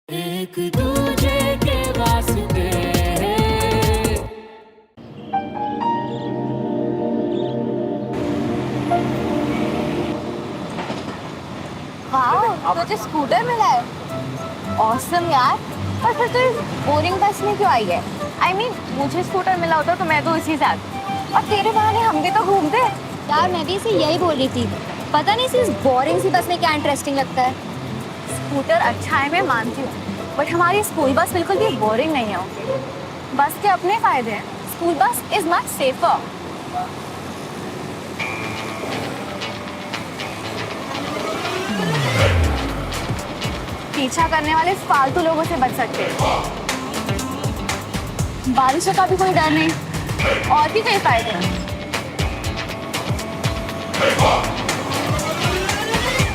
एक दूजे के वास्ते वाह, तुझे स्कूटर मिला है। ऑसम यार। पर फिर तो इस बोरिंग बस में क्यों आई है? I mean, मुझे स्कूटर मिला होता तो मैं तो इसी साथ। और तेरे बहाने हम भी तो घूमते। यार मैं भी इसे यही बोल रही थी। पता नहीं इस बोरिंग सी बस में क्या इंटरेस्टिंग लगता है। स्कूटर अच्छा है, मैं मानती हूँ, बट हमारी स्कूल बस बिल्कुल भी बोरिंग नहीं है। बस के अपने फायदे हैं। School bus is much safer. पीछा करने वाले फालतू लोगों से बच सकते हैं। बारिशों का भी कोई डर नहीं, और भी कई फायदे हैं।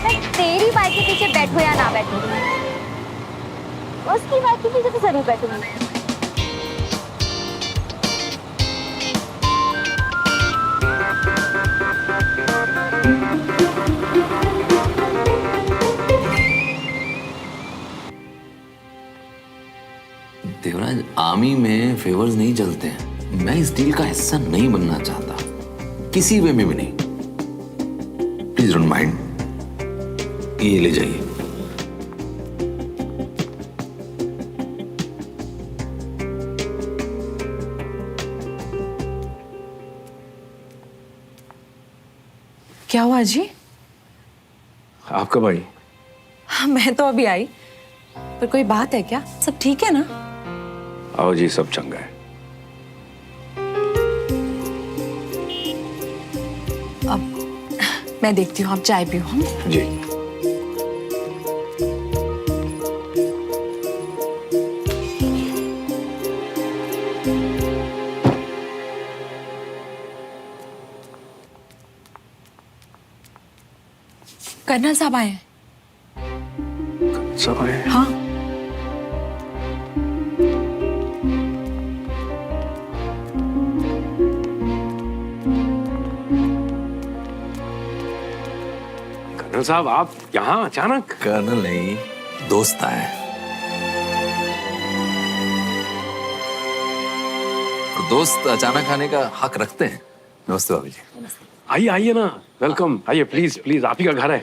मैं तेरी बाइक के पीछे बैठूं या ना बैठूं, उसकी बाइक के पीछे तो जरूर बैठूंगी। देवराज, आर्मी में फेवर्स नहीं चलते हैं। मैं इस डील का हिस्सा नहीं बनना चाहता, किसी वे में भी नहीं। प्लीज डोंट माइंड, ये ले जाइए। क्या हुआ जी? आप कब आई? मैं तो अभी आई। पर कोई बात है क्या? सब ठीक है ना? आओ जी, सब चंगा है। अब मैं देखती हूँ, आप चाय पियो। हम जी। कर्नल साहब आए हैं। सब आए? हाँ। कर्नल साहब, आप यहाँ अचानक? कर्नल नहीं, दोस्त आए। और दोस्त अचानक आने का हक रखते हैं। नमस्ते भाभी जी। आइए आइए ना, वेलकम। आइए प्लीज प्लीज, आप ही का घर है।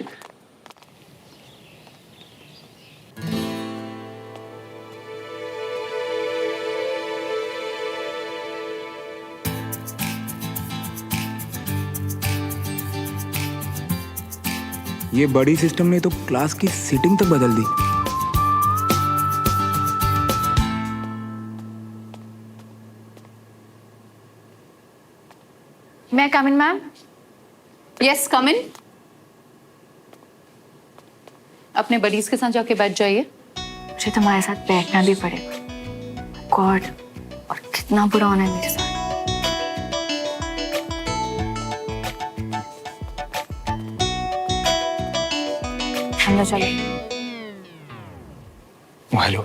ये बड़ी सिस्टम ने तो क्लास की सीटिंग तक बदल दी। मैं कम इन मैम? यस, कम इन। अपने बडीज के साथ जाके बैठ जाइए। मुझे तुम्हारे साथ बैठना भी पड़ेगा। गॉड, और कितना बुरा होना है मेरे साथ। अंदर चलो। हेलो,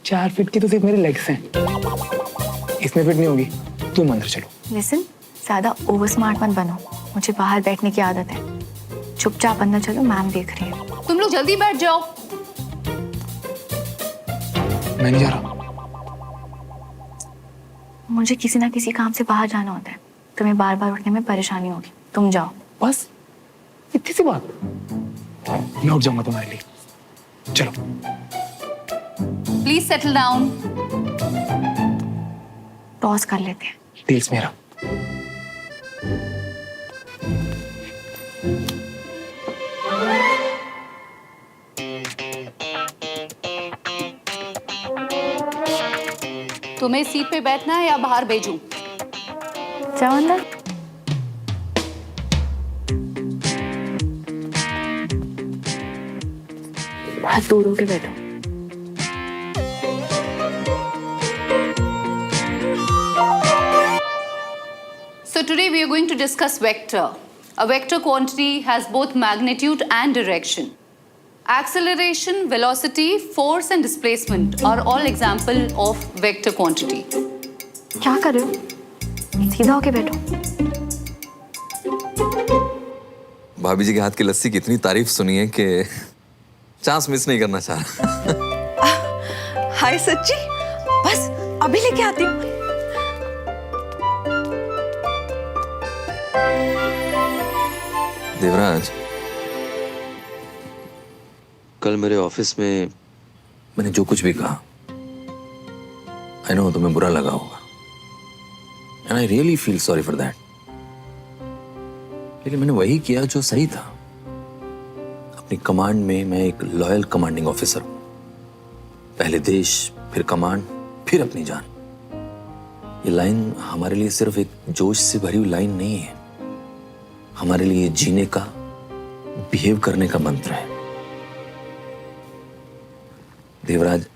4 फीट की तो सिर्फ मेरे लेग्स हैं, इसमें फिट नहीं होगी। तुम अंदर चलो। लिसन, ज्यादा ओवर स्मार्ट मत बनो। मुझे बाहर बैठने की आदत है। चुपचाप अंदर चलो, मैम देख रही है। तुम लोग जल्दी बैठ जाओ। मैं नहीं जा रहा। मुझे किसी ना किसी काम से बाहर जाना होता है। तुम्हें बार बार उठने में परेशानी होगी। तुम जाओ। बस इतनी सी बात। मैं उठ जाऊंगा तुम्हारे लिए। चलो। Please settle down. पॉज कर लेते हैं। टेल्स मेरा। तुम्हें सीट पे बैठना है या बाहर भेजूं? जाओ अंदर। हाथ दूर होके बैठो। So today we are going to discuss vector. A vector quantity has both magnitude and direction. Acceleration, velocity, force and displacement are all example of vector quantity. क्या कर रहे हो? सीधा होके बैठो। भाभी जी के हाथ की लस्सी की इतनी तारीफ सुनी है कि चांस मिस नहीं करना चाह रहा। हाय सच्ची, बस अभी लेके आती हूँ। देवराज, कल मेरे ऑफिस में मैंने जो कुछ भी कहा, आई नो तुम्हें बुरा लगा होगा, and I really feel sorry for that. लेकिन मैंने वही किया जो सही था। अपनी कमांड में मैं एक लॉयल कमांडिंग ऑफिसर हूं। पहले देश, फिर कमांड, फिर अपनी जान। ये लाइन हमारे लिए सिर्फ एक जोश से भरी हुई लाइन नहीं है, हमारे लिए जीने का, बिहेव करने का मंत्र है। Devraj,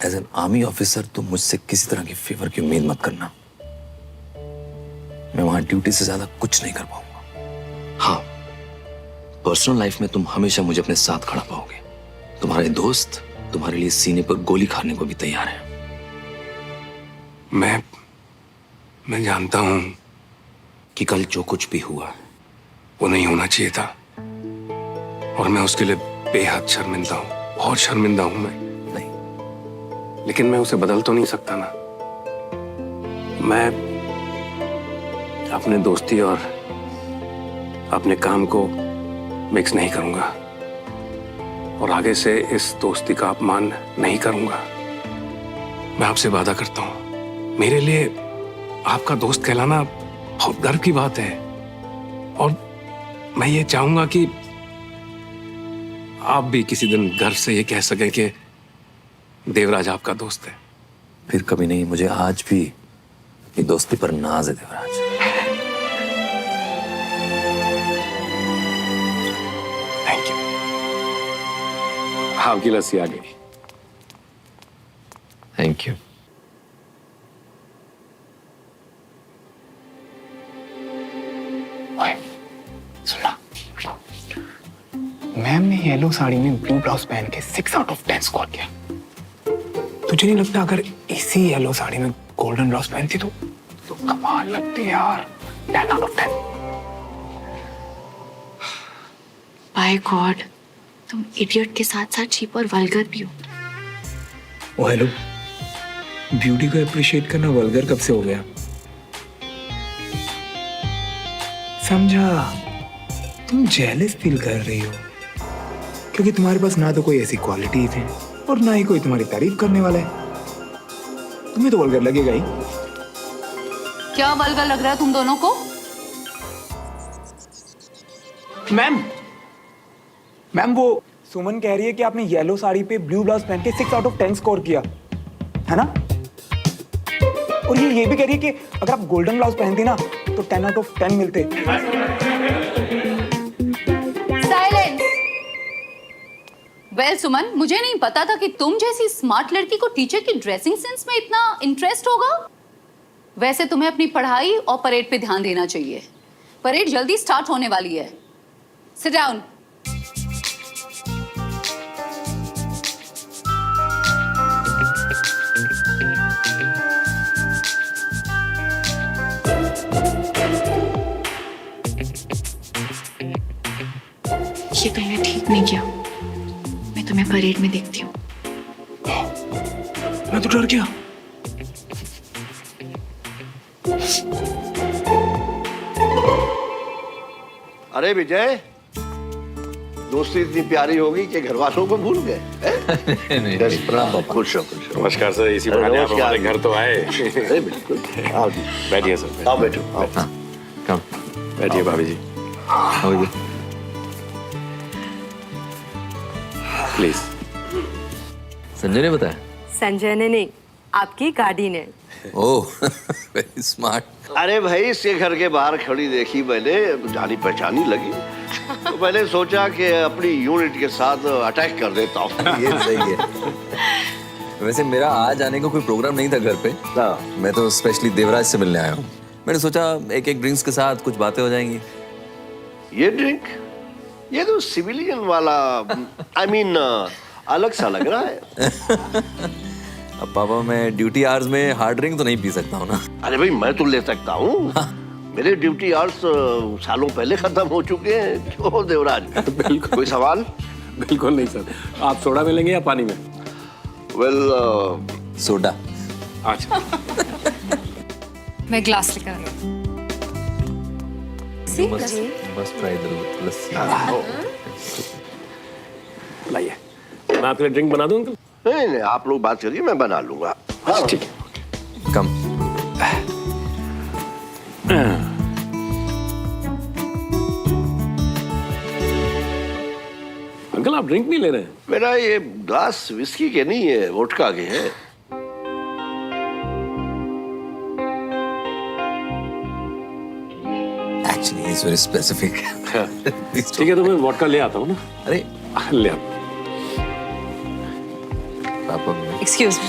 as an army officer तुम मुझसे किसी तरह की फेवर की उम्मीद मत करना। मैं वहां ड्यूटी से ज्यादा कुछ नहीं कर पाऊंगा। हाँ, पर्सनल लाइफ में तुम हमेशा मुझे अपने साथ खड़ा पाओगे। तुम्हारे दोस्त तुम्हारे लिए सीने पर गोली खाने को भी तैयार है। मैं जानता हूं कि कल जो कुछ भी हुआ वो नहीं होना चाहिए था, और मैं उसके लिए बेहद शर्मिंदा हूं, बहुत शर्मिंदा हूं मैं। नहीं, लेकिन मैं उसे बदल तो नहीं सकता ना। मैं अपने दोस्ती और अपने काम को मिक्स नहीं करूंगा, और आगे से इस दोस्ती का अपमान नहीं करूंगा। मैं आपसे वादा करता हूं, मेरे लिए आपका दोस्त कहलाना बहुत गर्व की बात है, और मैं ये चाहूंगा कि आप भी किसी दिन गर्व से ये कह सकें कि देवराज आपका दोस्त है। फिर कभी नहीं, मुझे आज भी ये दोस्ती पर नाज है देवराज। Thank you. आपकी लस्सी आ गई। Thank you. सुना, मैम ने येलो साड़ी में ब्लू ब्लाउज पहन के 6 आउट ऑफ 10 स्कोर किया। तुझे नहीं लगता अगर इसी येलो साड़ी में गोल्डन ब्लाउज पहनती तो कमाल लगती यार। 10 आउट ऑफ 10। बाय गॉड, तुम इडियट के साथ साथ चीप और वल्गर भी हो। ओ हेलो, ब्यूटी को अप्रिशिएट करना वल्गर कब से हो गया? समझा, तुम जेलस फील कर रही हो क्योंकि तुम्हारे पास ना तो कोई ऐसी क्वालिटीज हैं और ना ही कोई तुम्हारी तारीफ करने वाला है। तुम्हें तो वल्गर लगेगा ही। क्या वल्गर लग रहा है तुम दोनों को? मैम वो सुमन कह रही है कि आपने येलो साड़ी पे ब्लू ब्लाउज पहन के 6 आउट ऑफ 10 स्कोर किया है ना, और ये भी कह रही है कि अगर आप गोल्डन ब्लाउज पहनती ना तो 10 आउट ऑफ 10 मिलते। साइलेंस। वेल सुमन, मुझे नहीं पता था कि तुम जैसी स्मार्ट लड़की को टीचर की ड्रेसिंग सेंस में इतना इंटरेस्ट होगा। वैसे तुम्हें अपनी पढ़ाई और परेड पे ध्यान देना चाहिए। परेड जल्दी स्टार्ट होने वाली है। Sit down. ये तुमने ठीक नहीं किया। मैं तुम्हें परेड में देखती हूँ। मैं तो डर गया। अरे विजय, दोस्ती इतनी प्यारी होगी कि घर वालों को भूल गए। खुश हो, खुश हो। नमस्कार सर, इसी बहाने आप हमारे घर तो आए। अरे बिल्कुल, आओ जी, बैठिए सर। आओ बैठो, आओ। कम, बैठिए भाभी जी, प्लीज। संजय ने बताया? संजय ने नहीं, आपकी गाड़ी ने। ओह, वेरी स्मार्ट। अरे भाई, इसके घर के बाहर खड़ी देखी मैंने, जानी पहचानी लगी, तो मैंने सोचा कि अपनी यूनिट के साथ अटैक कर देता हूँ। ये सही है। वैसे मेरा आज आने का कोई प्रोग्राम नहीं था घर पे। मैं तो स्पेशली देवराज से मिलने आया हूँ। मैंने सोचा एक एक ड्रिंक्स के साथ कुछ बातें हो जाएंगी। ये ड्रिंक, ये तो सिविलियन वाला, I mean, अलग सा लग रहा है। अब पापा, मैं ड्यूटी आवर्स में हार्ड ड्रिंक तो नहीं पी सकता हूँ ना। अरे भाई, मैं तो ले सकता हूँ। मेरे ड्यूटी आवर्स सालों पहले खत्म हो चुके हैं। क्यों देवराज? बिल्कुल। कोई सवाल? बिल्कुल नहीं सर। आप सोडा में लेंगे या पानी में? Well soda. अच्छा मैं ग्लास लेकर आई हूँ। मस्ट ट्राई द लस्सी। लाइए, मैं आपके लिए ड्रिंक बना दूं अंकल? नहीं नहीं, आप लोग बात करिए, मैं बना लूंगा। हाँ ठीक है। कम। अंकल आप ड्रिंक नहीं ले रहे हैं? मेरा ये ग्लास विस्की के नहीं है, वोडका के है। Actually, it's very specific. ठीक है, तो मैं वोडका ले आता हूँ ना। अरे ले आता। पापा एक्सक्यूज मी।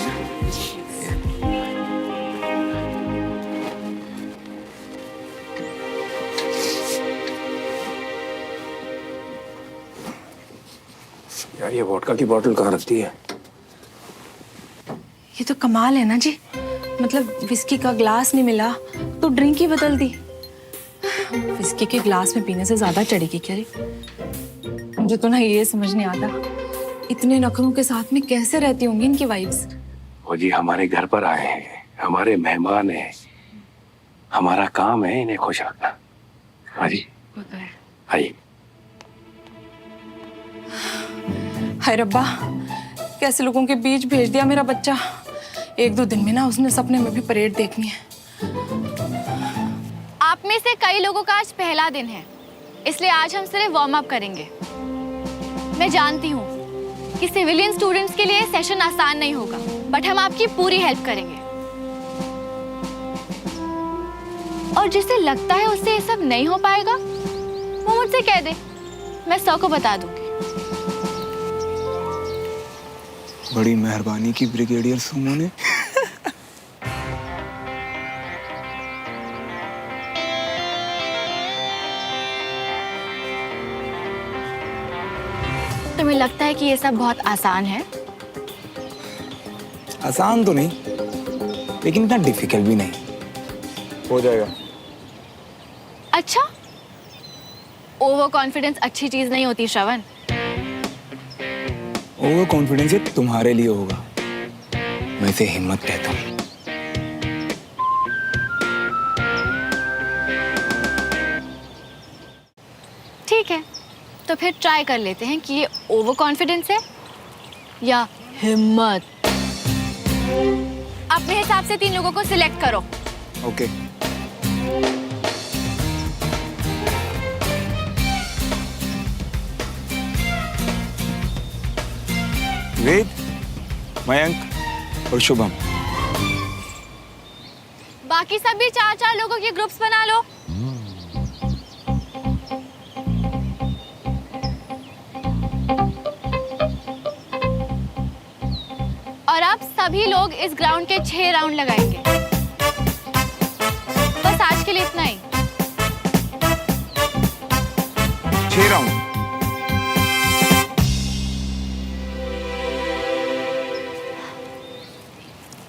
यार ये वोडका की बोतल कहाँ रखती है? ये तो कमाल है ना जी, मतलब विस्की का ग्लास नहीं मिला तो ड्रिंक ही बदल दी। विस्की के ग्लास में पीने से ज्यादा चढ़ेगी क्या रे? मुझे तो ना ये समझ नहीं आता, इतने नखरों के साथ में कैसे रहती होंगी इनकी वाइफ्स। वो जी हमारे घर पर आए हैं, हमारे मेहमान हैं, हमारा काम है इन्हें खुश रखना। हाँ जी आइए। हाय रब्बा, कैसे लोगों के बीच भेज दिया मेरा बच्चा। एक दो दिन में ना उसने सपने में भी परेड देखनी है। आप में से कई लोगों का आज पहला दिन है, इसलिए आज हम सिर्फ वार्म अप करेंगे। मैं जानती हूँ कि सिविलियन स्टूडेंट्स के लिए सेशन आसान नहीं होगा, बट हम आपकी पूरी हेल्प करेंगे। और जिसे लगता है उससे ये सब नहीं हो पाएगा, वो मुझसे कह दे, मैं 100 को बता दूंगी। बड़ी मेहरबानी की ब्रिगेडियर सुमो ने। तुम्हें लगता है कि ये सब बहुत आसान है? आसान तो नहीं, लेकिन इतना डिफिकल्ट भी नहीं। हो जाएगा। अच्छा, ओवर कॉन्फिडेंस अच्छी चीज नहीं होती श्रवण। ओवर कॉन्फिडेंस तुम्हारे लिए होगा, मैं इसे हिम्मत कहता हूँ। ठीक है, तो फिर ट्राई कर लेते हैं कि ये ओवर कॉन्फिडेंस है या हिम्मत। अपने हिसाब से 3 लोगों को सिलेक्ट करो। ओके। वेद, मयंक और शुभम। बाकी सब भी 4-4 लोगों के ग्रुप्स बना लो। और अब सभी लोग इस ग्राउंड के 6 राउंड लगाएंगे। बस आज के लिए इतना ही। 6 राउंड।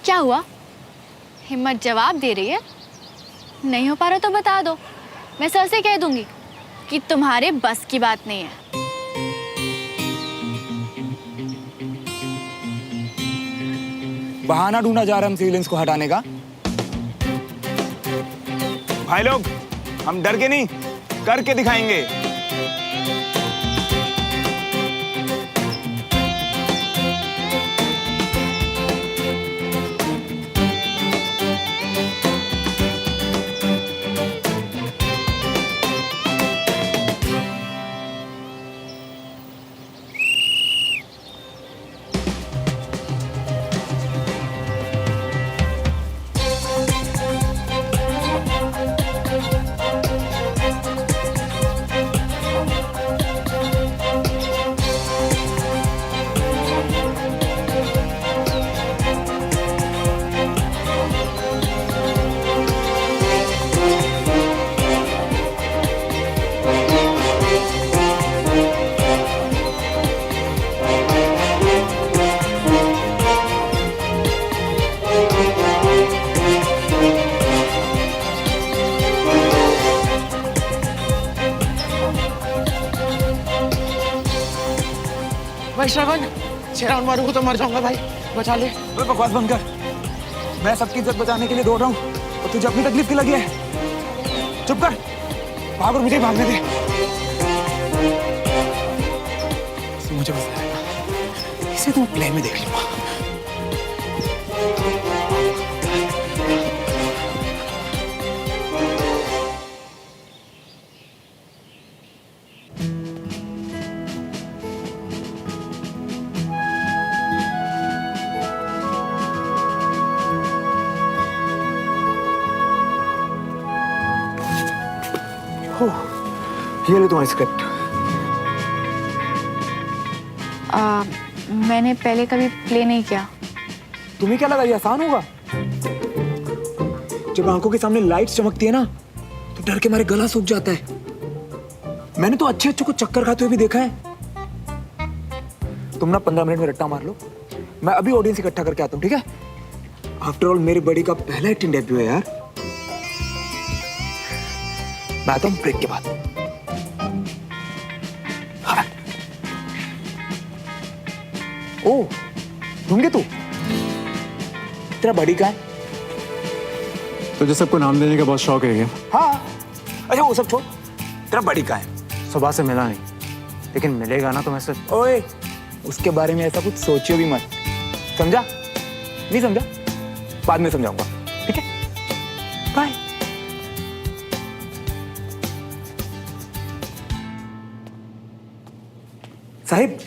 क्या हुआ? हिम्मत जवाब दे रही है। नहीं हो पा रहा तो बता दो, मैं सर से कह दूंगी कि तुम्हारे बस की बात नहीं है। बहाना ढूंढा जा रहा है हम सिविलियंस को हटाने का। भाई लोग, हम डर के नहीं, करके दिखाएंगे। भाई श्रवण, 6 राउंड मारूंगा तो मर जाऊंगा भाई। बचा ले। ओए बकवास बंद कर। मैं सबकी इज्जत बचाने के लिए दौड़ रहा हूँ और तुझे अपनी तकलीफ की लगी है। चुप कर, भाग और मुझे भागने दे। मुझे बस इसे तो प्ले में देख लूंगा। ये ले तुम्हारी स्क्रिप्ट। मैंने पहले कभी प्ले नहीं किया। तुम्हें क्या लगा ये आसान होगा? जब आंखों के सामने लाइट्स चमकती है ना तो डर के मारे गला सूख जाता है। मैंने तो अच्छे को चक्कर खाते हुए भी देखा है। तुम ना 15 मिनट में रट्टा मार लो, मैं अभी ऑडियंस इकट्ठा करके आता हूँ, ठीक है? आफ्टर ऑल मेरी बड़ी का पहला एक्टिंग डेब्यू है यार। मैं आता हूँ ब्रेक के बाद। हाँ। ओ, ढूंढे तू? तेरा बड़ी का है? तुझे सबको नाम देने का बहुत शौक है क्या? हाँ। अच्छा वो सब छोड़, तेरा बड़ी का है? सुबह से मिला नहीं, लेकिन मिलेगा ना तो मैं सिर्फ। ओए, उसके बारे में ऐसा कुछ सोचियो भी मत, समझा? नहीं समझा? बाद में समझाऊंगा, ठीक है? बाय। साहिब,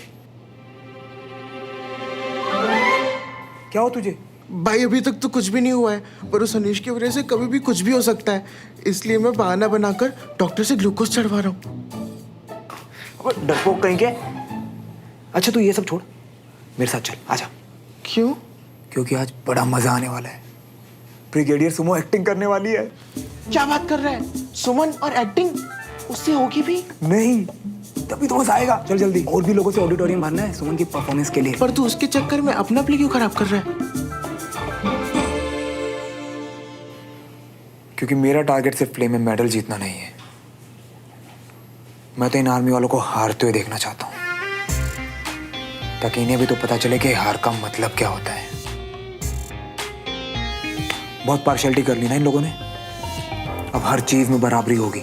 क्या हो तुझे? भाई अभी तक तो कुछ भी नहीं हुआ है, पर उस अनीश की वजह से कभी भी कुछ भी हो सकता है, इसलिए मैं बहाना बनाकर डॉक्टर से ग्लूकोज चढ़वा रहा हूँ। डरपोक कहीं के। अच्छा तू ये सब छोड़, मेरे साथ चल, आजा। क्यों? क्योंकि आज बड़ा मजा आने वाला है। ब्रिगेडियर सुमो एक्टिंग करने वाली है। क्या बात कर रहा है? सुमन और एक्टिंग उससे होगी भी? नहीं, तभी तो मजा आएगा। चल जल्दी, और भी लोगों से ऑडिटोरियम भरना है सुमन की परफॉर्मेंस के लिए। पर तू उसके चक्कर में अपना प्ले क्यों खराब कर रहा है? क्योंकि मेरा टारगेट सिर्फ प्ले में मेडल जीतना नहीं है, मैं तो इन आर्मी वालों को हारते हुए देखना चाहता हूँ, ताकि इन्हें भी तो पता चले कि हार का मतलब क्या होता है। बहुत पार्शियलिटी कर ली ना इन लोगों ने, अब हर चीज में बराबरी होगी।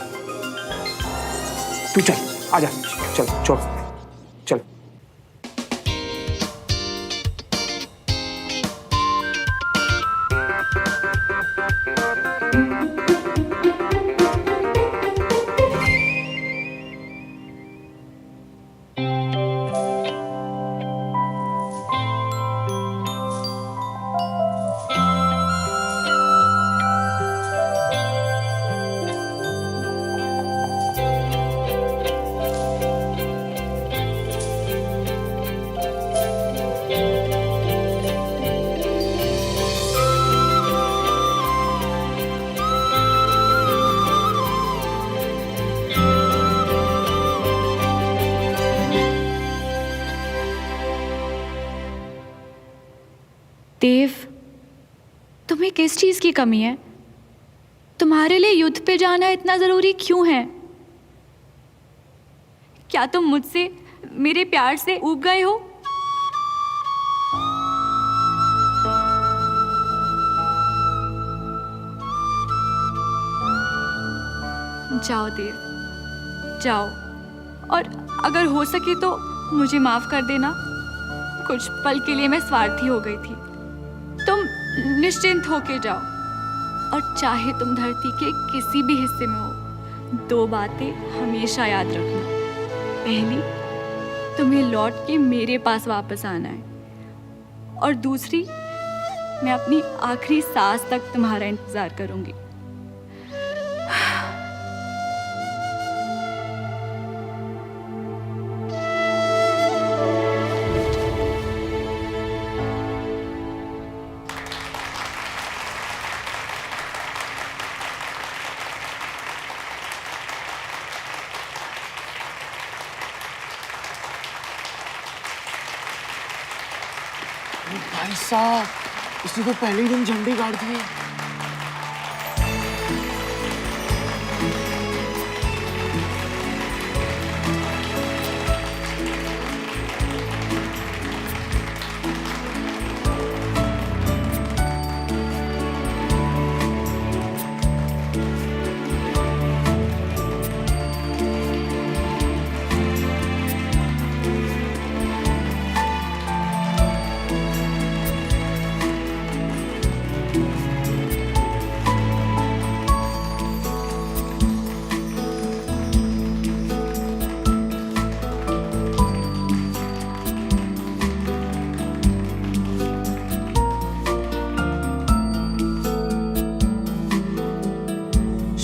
तू चल, आजा, चल छोड़, चल। देव, तुम्हें किस चीज की कमी है? तुम्हारे लिए युद्ध पे जाना इतना जरूरी क्यों है? क्या तुम मुझसे, मेरे प्यार से ऊब गए हो? जाओ देव, जाओ, और अगर हो सके तो मुझे माफ कर देना। कुछ पल के लिए मैं स्वार्थी हो गई थी। तुम निश्चिंत होके जाओ, और चाहे तुम धरती के किसी भी हिस्से में हो, 2 बातें हमेशा याद रखना। पहली, तुम्हें लौट के मेरे पास वापस आना है, और दूसरी, मैं अपनी आखिरी सांस तक तुम्हारा इंतजार करूंगी। भाई साहब, इसने तो पहले ही दिन झंडे गाड़ दिए।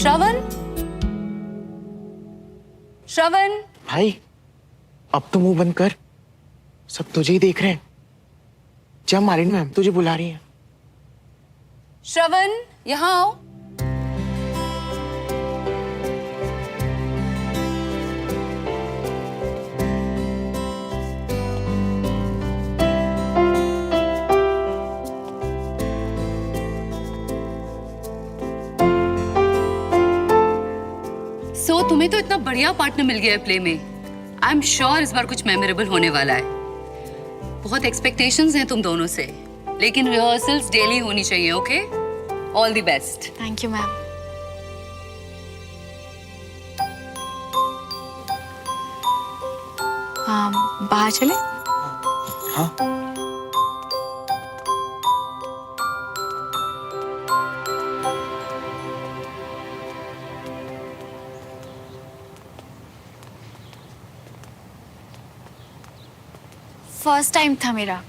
श्रवण, श्रवण, भाई अब तो मुंह बंद कर, सब तुझे ही देख रहे हैं। जा मालिन मैम तुझे बुला रही हैं। श्रवण, यहाँ आओ। तुम्हें तो इतना बढ़िया पार्टनर मिल गया है प्ले में। आई एम श्योर इस बार कुछ मेमोरेबल होने वाला है। बहुत एक्सपेक्टेशंस हैं तुम दोनों से, लेकिन रिहर्सल्स डेली होनी चाहिए। Okay, all the best. Thank you ma'am. बाहर चले? हाँ। फर्स्ट टाइम था मेरा,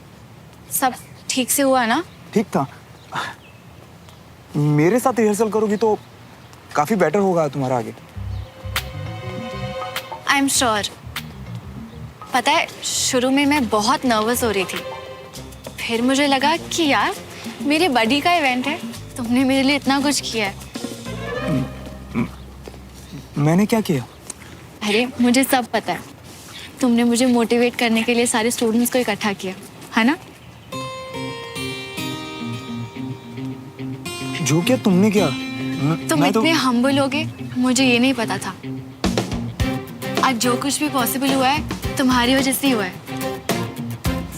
सब ठीक से हुआ ना? ठीक था। मेरे साथ रिहर्सल करोगी तो काफी बेटर होगा तुम्हारा आगे। I am sure. पता है, शुरू में मैं बहुत नर्वस हो रही थी, फिर मुझे लगा कि यार मेरे बर्थडे का इवेंट है, तुमने मेरे लिए इतना कुछ किया है। मैंने क्या किया? अरे मुझे सब पता है। तुमने मुझे मोटिवेट करने के लिए सारे स्टूडेंट्स को इकट्ठा किया, है ना? जो क्या तुमने क्या? तुम इतने हम्बल होगे मुझे ये नहीं पता था। आज जो कुछ भी पॉसिबल हुआ है तुम्हारी वजह से ही हुआ है,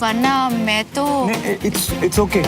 वरना मैं तो इट्स ओके।